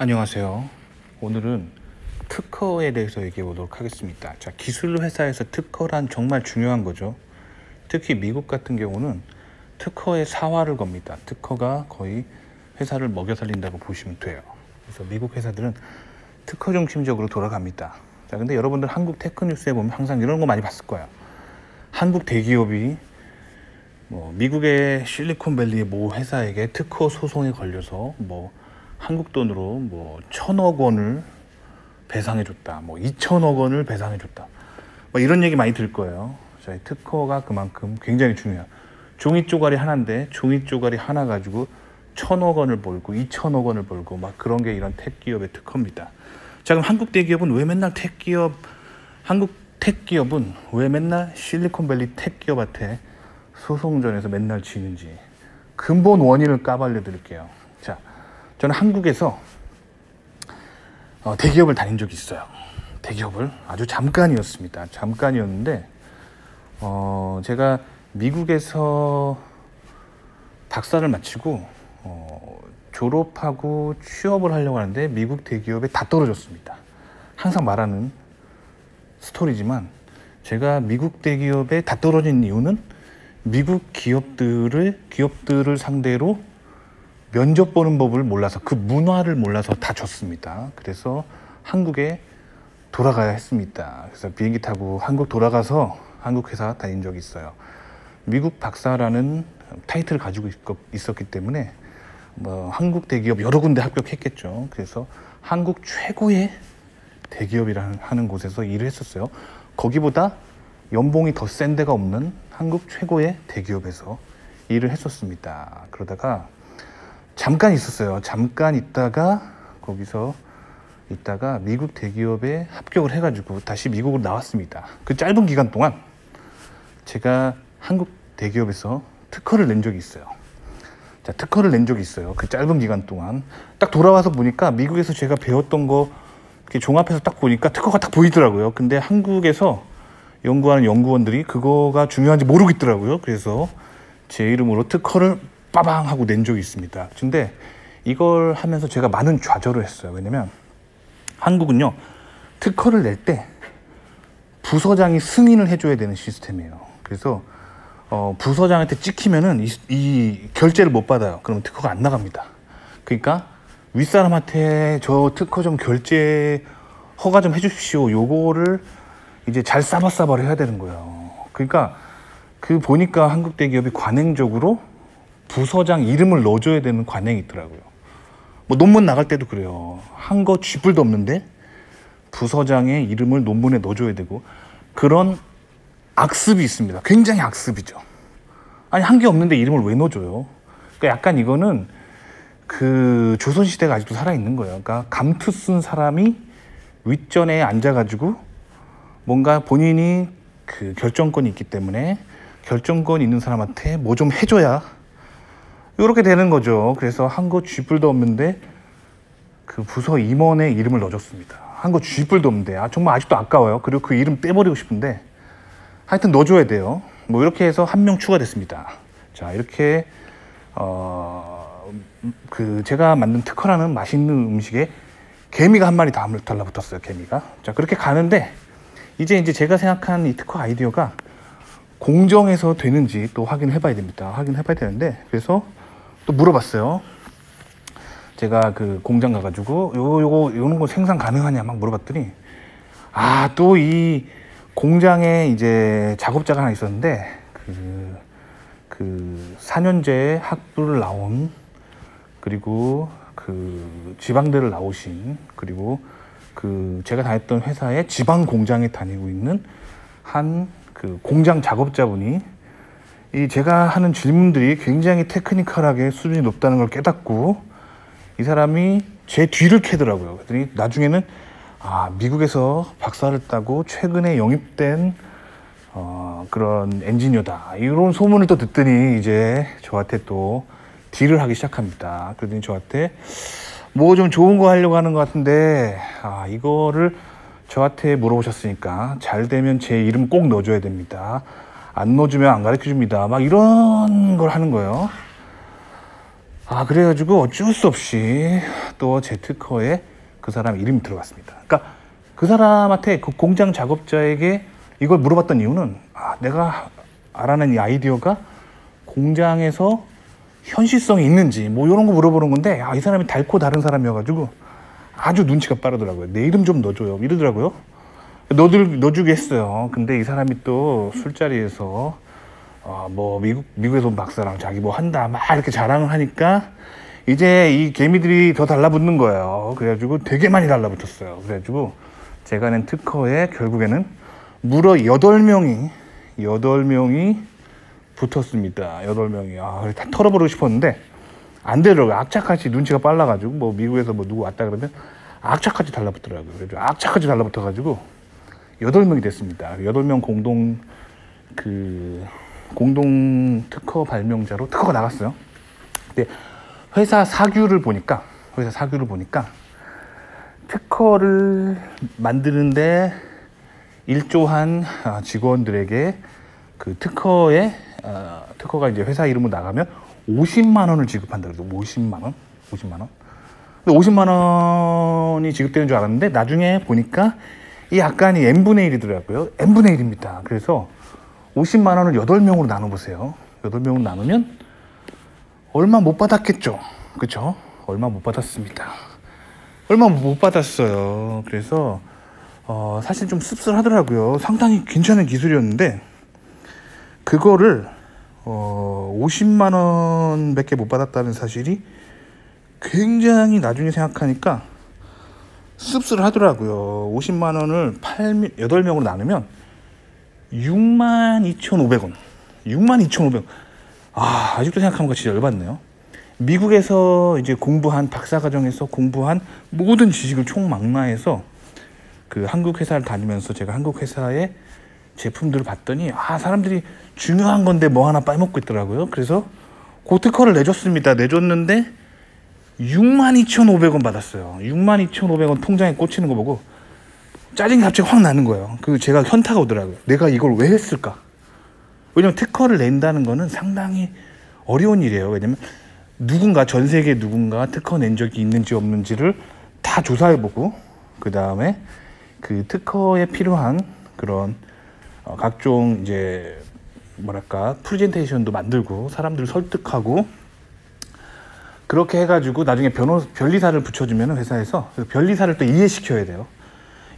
안녕하세요. 오늘은 특허에 대해서 얘기해 보도록 하겠습니다. 자, 기술 회사에서 특허란 정말 중요한 거죠. 특히 미국 같은 경우는 특허에 사활을 겁니다. 특허가 거의 회사를 먹여 살린다고 보시면 돼요. 그래서 미국 회사들은 특허 중심적으로 돌아갑니다. 자, 근데 여러분들 한국 테크뉴스에 보면 항상 이런 거 많이 봤을 거예요. 한국 대기업이 미국의 실리콘밸리의 모 회사에게 특허 소송에 걸려서 한국 돈으로 1,000억 원을 배상해 줬다, 2,000억 원을 배상해 줬다, 이런 얘기 많이 들 거예요. 자, 특허가 그만큼 굉장히 중요해요. 종이 쪼가리 하나인데 종이 쪼가리 하나 가지고 1,000억 원을 벌고 2,000억 원을 벌고 그런 게 이런 택기업의 특허입니다. 자, 그럼 한국 대기업은 왜 맨날 한국 택기업은 왜 맨날 실리콘밸리 택기업한테 소송전에서 맨날 지는지 근본 원인을 까발려 드릴게요. 자, 저는 한국에서 대기업을 다닌 적이 있어요. 대기업을 아주 잠깐이었습니다. 잠깐이었는데 제가 미국에서 박사를 마치고 졸업하고 취업을 하려고 하는데 미국 대기업에 다 떨어졌습니다. 항상 말하는 스토리지만 제가 미국 대기업에 다 떨어진 이유는 미국 기업들을 상대로 면접 보는 법을 몰라서, 그 문화를 몰라서 다 졌습니다. 그래서 한국에 돌아가야 했습니다. 그래서 비행기 타고 한국 돌아가서 한국 회사 다닌 적이 있어요. 미국 박사라는 타이틀을 가지고 있었기 때문에 한국 대기업 여러 군데 합격했겠죠. 그래서 한국 최고의 대기업이라는 하는 곳에서 일을 했었어요. 거기보다 연봉이 더 센 데가 없는 한국 최고의 대기업에서 일을 했었습니다. 그러다가 잠깐 있었어요. 잠깐 있다가 거기서 있다가 미국 대기업에 합격을 해가지고 다시 미국으로 나왔습니다. 그 짧은 기간 동안 제가 한국 대기업에서 특허를 낸 적이 있어요. 자, 특허를 낸 적이 있어요. 그 짧은 기간 동안 딱 돌아와서 보니까 미국에서 제가 배웠던 거 이렇게 종합해서 딱 보니까 특허가 딱 보이더라고요. 근데 한국에서 연구하는 연구원들이 그거가 중요한지 모르겠더라고요. 그래서 제 이름으로 특허를 빠방 하고 낸 적이 있습니다. 근데 이걸 하면서 제가 많은 좌절을 했어요. 왜냐면 한국은요, 특허를 낼 때 부서장이 승인을 해줘야 되는 시스템이에요. 그래서 부서장한테 찍히면은 이 결제를 못 받아요. 그러면 특허가 안 나갑니다. 그러니까 윗사람한테 저 특허 좀 결제 허가 좀 해주십시오, 요거를 이제 잘 싸바싸바를 해야 되는 거예요. 그러니까 보니까 한국 대기업이 관행적으로 부서장 이름을 넣어줘야 되는 관행이 있더라고요. 논문 나갈 때도 그래요. 한 거 쥐뿔도 없는데 부서장의 이름을 논문에 넣어줘야 되고, 그런 악습이 있습니다. 굉장히 악습이죠. 아니, 한 게 없는데 이름을 왜 넣어줘요? 그러니까 약간 이거는 그 조선시대가 아직도 살아있는 거예요. 그러니까 감투 쓴 사람이 윗전에 앉아가지고 뭔가 본인이 그 결정권이 있기 때문에 결정권 있는 사람한테 뭐 좀 해줘야 이렇게 되는 거죠. 그래서 한 거 쥐뿔도 없는데 그 부서 임원의 이름을 넣어줬습니다. 한 거 쥐뿔도 없는데 정말 아직도 아까워요. 그리고 그 이름 떼버리고 싶은데 하여튼 넣어줘야 돼요. 이렇게 해서 한 명 추가됐습니다. 자, 이렇게 제가 만든 특허라는 맛있는 음식에 개미가 한 마리 다 달라붙었어요. 개미가. 자, 그렇게 가는데 이제 제가 생각한 이 특허 아이디어가 공정해서 되는지 또 확인해 봐야 됩니다. 확인해 봐야 되는데, 그래서 또 물어봤어요. 제가 그 공장 가가지고 요런 거 생산 가능하냐 막 물어봤더니 또 이 공장에 이제 작업자가 하나 있었는데 그 4년제 학부를 나온, 그리고 그 지방대를 나오신, 그리고 제가 다녔던 회사의 지방 공장에 다니고 있는 한 그 공장 작업자분이 제가 하는 질문들이 굉장히 테크니컬하게 수준이 높다는 걸 깨닫고 이 사람이 제 뒤를 캐더라고요. 그랬더니 나중에는 미국에서 박사를 따고 최근에 영입된 그런 엔지니어다, 이런 소문을 또 듣더니 이제 저한테 또 딜을 하기 시작합니다. 그러더니 저한테 뭐 좀 좋은 거 하려고 하는 것 같은데 이거를 저한테 물어보셨으니까 잘 되면 제 이름 꼭 넣어줘야 됩니다. 안 넣어주면 안 가르쳐 줍니다. 막 이런 걸 하는 거예요. 그래가지고 어쩔 수 없이 또 제 특허에 그 사람 이름이 들어갔습니다. 그러니까 그 사람한테, 그 공장 작업자에게 이걸 물어봤던 이유는 내가 알아낸 이 아이디어가 공장에서 현실성이 있는지 뭐 이런 거 물어보는 건데, 이 사람이 달고 다른 사람이어가지고 아주 눈치가 빠르더라고요. 내 이름 좀 넣어줘요 이러더라고요. 넣어주게 했어요. 근데 이 사람이 또 술자리에서 뭐 미국에서 온 박사랑 자기 뭐 한다 막 이렇게 자랑을 하니까 이제 이 개미들이 더 달라붙는 거예요. 그래가지고 되게 많이 달라붙었어요. 그래가지고 제가 낸 특허에 결국에는 무려 8명이 붙었습니다. 8명이. 다 털어버리고 싶었는데 안 되더라고요. 악착같이 눈치가 빨라가지고 뭐 미국에서 뭐 누구 왔다 그러면 악착같이 달라붙더라고요. 그래서 악착같이 달라붙어가지고 8명이 됐습니다. 8명 공동 특허 발명자로 특허가 나갔어요. 근데 회사 사규를 보니까 특허를 만드는데 일조한 직원들에게 그 특허가 이제 회사 이름으로 나가면 50만 원을 지급한다 그래서 50만 원. 근데 50만 원이 지급되는 줄 알았는데 나중에 보니까 이 약간이 n분의 1이더라고요. n분의 1입니다. 그래서 50만 원을 8명으로 나눠보세요. 8명으로 나누면 얼마 못 받았겠죠. 그쵸? 얼마 못 받았습니다. 얼마 못 받았어요. 그래서 사실 좀 씁쓸하더라고요. 상당히 괜찮은 기술이었는데 그거를 50만 원밖에 못 받았다는 사실이 굉장히 나중에 생각하니까 씁쓸하더라고요. 50만 원을 8명으로 나누면 62,500원. 62,500원. 아직도 생각하면 진짜 열받네요. 미국에서 이제 박사과정에서 공부한 모든 지식을 총망라해서 그 한국 회사를 다니면서 제가 한국 회사의 제품들을 봤더니 사람들이 중요한 건데 뭐 하나 빼먹고 있더라고요. 그래서 그 특허를 내줬는데 62,500원 받았어요. 62,500원 통장에 꽂히는 거 보고 짜증이 갑자기 확 나는 거예요. 제가 현타가 오더라고요. 내가 이걸 왜 했을까? 왜냐면 특허를 낸다는 거는 상당히 어려운 일이에요. 왜냐면 전 세계 누군가 특허 낸 적이 있는지 없는지를 다 조사해보고 그 다음에 그 특허에 필요한 그런 각종 이제 프레젠테이션도 만들고 사람들을 설득하고 그렇게 해가지고 나중에 변리사를 붙여주면 회사에서 변리사를 또 이해시켜야 돼요.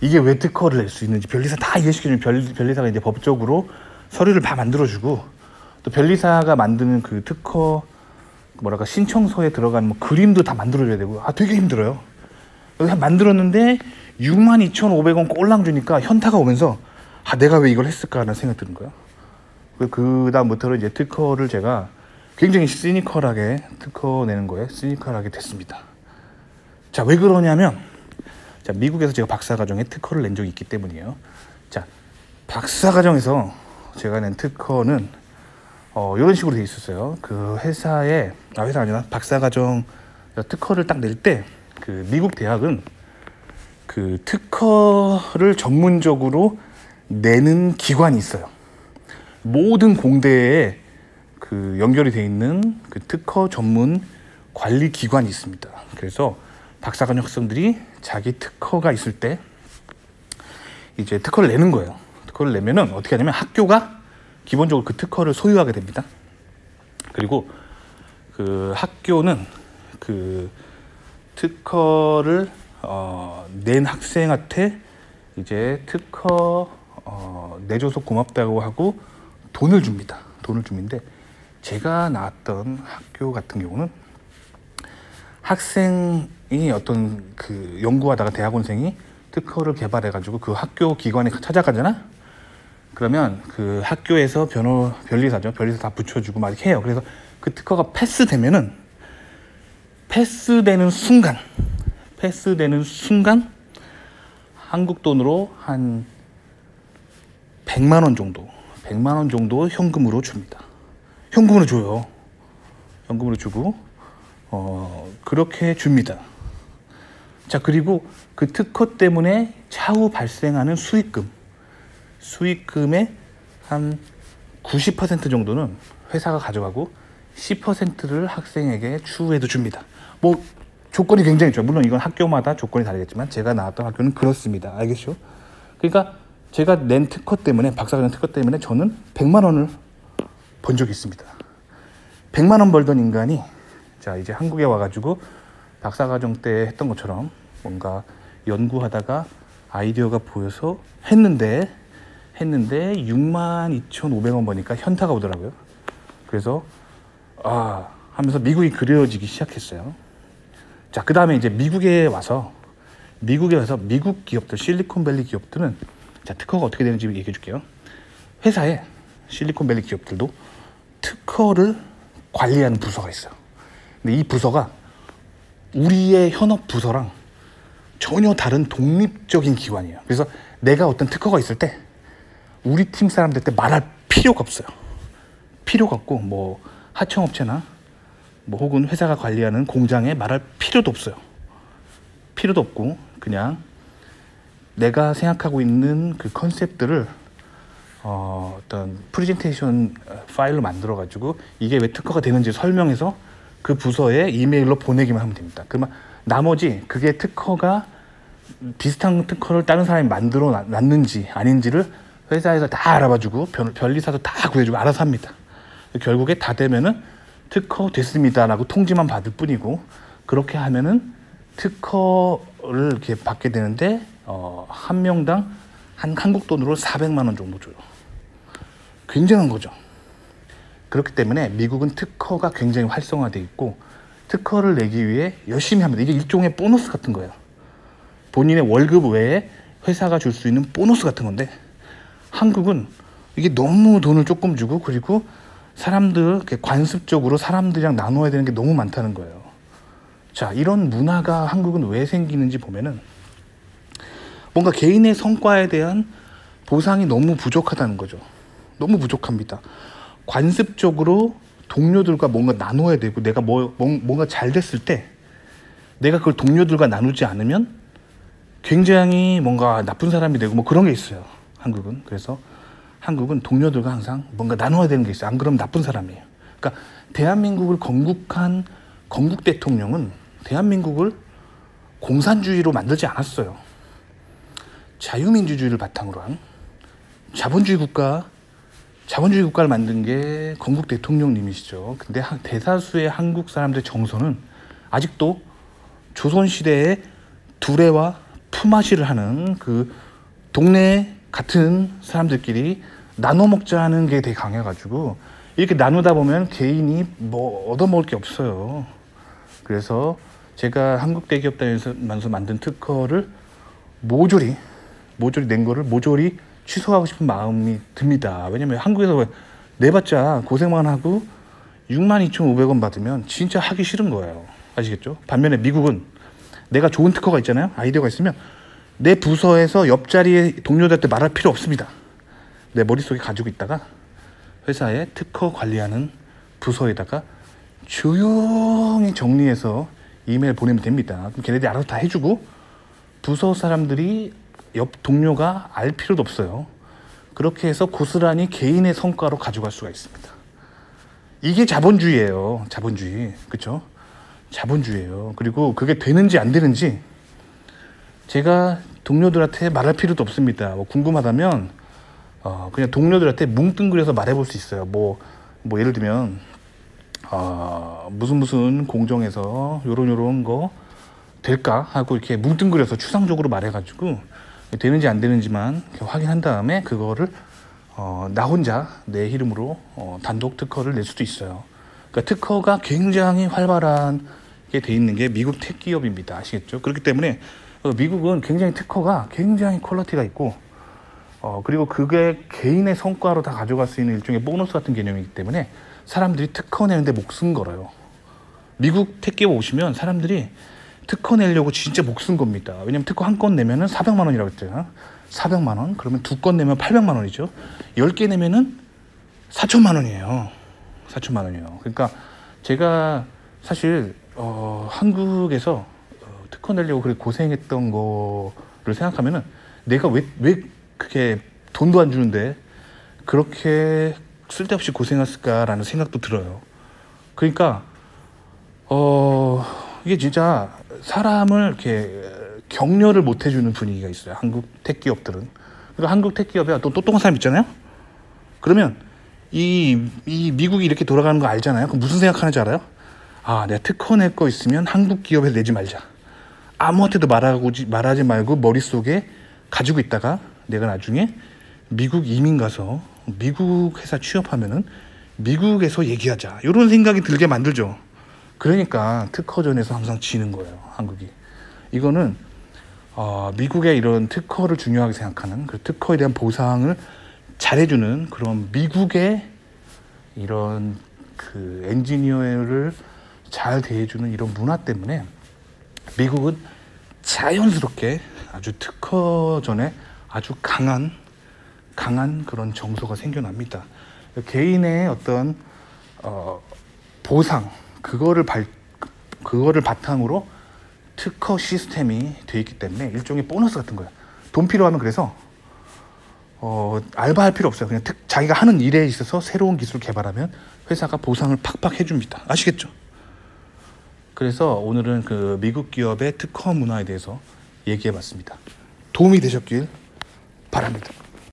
이게 왜 특허를 낼 수 있는지 변리사 다 이해시켜주면 변리사가 이제 법적으로 서류를 다 만들어주고 또 변리사가 만드는 그 특허 신청서에 들어가는 그림도 다 만들어줘야 되고 되게 힘들어요. 만들었는데 62,500원 꼴랑 주니까 현타가 오면서 내가 왜 이걸 했을까라는 생각이 드는 거예요. 그 다음부터는 이제 특허를 제가 굉장히 시니컬하게 특허 내는 거에 시니컬하게 됐습니다. 자, 왜 그러냐면 미국에서 제가 박사과정에 특허를 낸 적이 있기 때문이에요. 자, 박사과정에서 제가 낸 특허는 이런 식으로 돼 있었어요. 그 회사 아니라 박사과정 특허를 딱 낼 때 그 미국 대학은 그 특허를 전문적으로 내는 기관이 있어요. 모든 공대에 그 연결이 돼 있는 그 특허 전문 관리 기관이 있습니다. 그래서 박사과정 학생들이 자기 특허가 있을 때 이제 특허를 내는 거예요. 특허를 내면은 어떻게 하냐면 학교가 기본적으로 그 특허를 소유하게 됩니다. 그리고 그 학교는 그 특허를 낸 학생한테 이제 특허 내줘서 고맙다고 하고 돈을 줍니다. 돈을 주는데 제가 나왔던 학교 같은 경우는 학생이 어떤 그 연구하다가 대학원생이 특허를 개발해가지고 그 학교 기관에 찾아가잖아. 그러면 그 학교에서 변리사 다 붙여주고 막 이렇게 해요. 그래서 그 특허가 패스되는 순간 한국 돈으로 한 100만 원 정도 현금으로 줍니다. 현금으로 줘요. 현금으로 주고 그렇게 줍니다. 자, 그리고 그 특허 때문에 차후 발생하는 수익금의 한 90% 정도는 회사가 가져가고 10%를 학생에게 추후에도 줍니다. 뭐 조건이 굉장히 좋아요. 물론 이건 학교마다 조건이 다르겠지만 제가 나왔던 학교는 그렇습니다. 알겠죠? 그러니까 제가 낸 특허 때문에, 박사과정 특허 때문에 저는 100만 원을 번 적이 있습니다. 100만 원 벌던 인간이 자 이제 한국에 와가지고 박사과정 때 했던 것처럼 뭔가 연구하다가 아이디어가 보여서 했는데 62,500원 버니까 현타가 오더라고요. 그래서 하면서 미국이 그려지기 시작했어요. 자, 그 다음에 이제 미국에 와서 미국 기업들, 실리콘밸리 기업들은 자, 특허가 어떻게 되는지 얘기해 줄게요. 회사에 실리콘밸리 기업들도 특허를 관리하는 부서가 있어요. 근데 이 부서가 우리의 현업 부서랑 전혀 다른 독립적인 기관이에요. 그래서 내가 어떤 특허가 있을 때 우리 팀 사람들한테 말할 필요가 없어요. 필요가 없고 뭐 하청업체나 뭐 혹은 회사가 관리하는 공장에 말할 필요도 없어요. 필요도 없고 그냥 내가 생각하고 있는 그 컨셉들을 어떤 프레젠테이션 파일로 만들어 가지고 이게 왜 특허가 되는지 설명해서 그 부서에 이메일로 보내기만 하면 됩니다. 그러면 나머지 그게 특허가 비슷한 특허를 다른 사람이 만들어 놨는지 아닌지를 회사에서 다 알아봐주고 변리사도 다 구해주고 알아서 합니다. 결국에 다 되면은 특허 됐습니다라고 통지만 받을 뿐이고 그렇게 하면은 특허를 이렇게 받게 되는데 한 명당 한국 돈으로 400만 원 정도 줘요. 굉장한 거죠. 그렇기 때문에 미국은 특허가 굉장히 활성화되어 있고 특허를 내기 위해 열심히 합니다. 이게 일종의 보너스 같은 거예요. 본인의 월급 외에 회사가 줄 수 있는 보너스 같은 건데 한국은 이게 너무 돈을 조금 주고 그리고 사람들 관습적으로 사람들이랑 나눠야 되는 게 너무 많다는 거예요. 자, 이런 문화가 한국은 왜 생기는지 보면은 뭔가 개인의 성과에 대한 보상이 너무 부족하다는 거죠. 너무 부족합니다. 관습적으로 동료들과 뭔가 나눠야 되고 내가 뭔가 잘 됐을 때 내가 그걸 동료들과 나누지 않으면 굉장히 뭔가 나쁜 사람이 되고 뭐 그런 게 있어요. 한국은. 그래서 한국은 동료들과 항상 뭔가 나눠야 되는 게 있어요. 안 그러면 나쁜 사람이에요. 그러니까 대한민국을 건국한 건국 대통령은 대한민국을 공산주의로 만들지 않았어요. 자유민주주의를 바탕으로 한 자본주의 국가를 만든 게 건국 대통령님이시죠. 근데 대다수의 한국 사람들의 정서는 아직도 조선시대의 두레와 품앗이를 하는 그 동네 같은 사람들끼리 나눠 먹자는 게 되게 강해가지고 이렇게 나누다 보면 개인이 뭐 얻어먹을 게 없어요. 그래서 제가 한국 대기업단에서 만든 특허를 모조리 낸 거를 모조리 취소하고 싶은 마음이 듭니다. 왜냐면 한국에서 내봤자 고생만 하고 62,500원 받으면 진짜 하기 싫은 거예요. 아시겠죠? 반면에 미국은 내가 좋은 특허가 있잖아요. 아이디어가 있으면 내 부서에서 옆자리에 동료들한테 말할 필요 없습니다. 내 머릿속에 가지고 있다가 회사에 특허 관리하는 부서에다가 조용히 정리해서 이메일 보내면 됩니다. 그럼 걔네들이 알아서 다 해주고 부서 사람들이 옆 동료가 알 필요도 없어요. 그렇게 해서 고스란히 개인의 성과로 가져갈 수가 있습니다. 이게 자본주의예요. 자본주의. 그렇죠? 자본주의예요. 그리고 그게 되는지 안 되는지 제가 동료들한테 말할 필요도 없습니다. 뭐 궁금하다면 그냥 동료들한테 뭉뚱그려서 말해볼 수 있어요. 뭐 예를 들면 무슨 공정에서 요런 거 될까 하고 이렇게 뭉뚱그려서 추상적으로 말해가지고 되는지 안 되는지만 확인한 다음에 그거를 나 혼자 내 이름으로 단독 특허를 낼 수도 있어요. 그러니까 특허가 굉장히 활발하게 돼 있는 게 미국 택 기업입니다. 아시겠죠? 그렇기 때문에 미국은 굉장히 특허가 굉장히 퀄리티가 있고 그리고 그게 개인의 성과로 다 가져갈 수 있는 일종의 보너스 같은 개념이기 때문에 사람들이 특허 내는데 목숨 걸어요. 미국 택기업 오시면 사람들이 특허 내려고 진짜 목숨 겁니다. 왜냐면 특허 한 건 내면은 400만 원이라고 했잖아요. 400만 원? 그러면 두 건 내면 800만 원이죠. 10개 내면은 4천만 원이에요. 4천만 원이에요. 그러니까 제가 사실 한국에서 특허 내려고 그렇게 고생했던 거를 생각하면은 내가 왜 그렇게 돈도 안 주는데 그렇게 쓸데없이 고생했을까라는 생각도 들어요. 그러니까 이게 진짜 사람을 이렇게 격려를 못 해주는 분위기가 있어요. 한국 택 기업들은. 그러니까 한국 택 기업에 또 똑똑한 사람 있잖아요. 그러면 이 미국이 이렇게 돌아가는 거 알잖아요. 그럼 무슨 생각하는지 알아요? 아, 내가 특허 낼 거 있으면 한국 기업에 내지 말자. 아무한테도 말하지 말고 머릿속에 가지고 있다가 내가 나중에 미국 이민 가서 미국 회사 취업하면은 미국에서 얘기하자. 이런 생각이 들게 만들죠. 그러니까 특허전에서 항상 지는 거예요, 한국이. 이거는 미국의 이런 특허를 중요하게 생각하는, 그 특허에 대한 보상을 잘해주는 그런 미국의 이런 그 엔지니어를 잘 대해주는 이런 문화 때문에 미국은 자연스럽게 아주 특허전에 아주 강한 그런 정서가 생겨납니다. 개인의 어떤 보상, 그거를 바탕으로 특허 시스템이 돼 있기 때문에 일종의 보너스 같은 거예요. 돈 필요하면 그래서 알바할 필요 없어요. 그냥 자기가 하는 일에 있어서 새로운 기술을 개발하면 회사가 보상을 팍팍 해줍니다. 아시겠죠? 그래서 오늘은 그 미국 기업의 특허 문화에 대해서 얘기해봤습니다. 도움이 되셨길 바랍니다.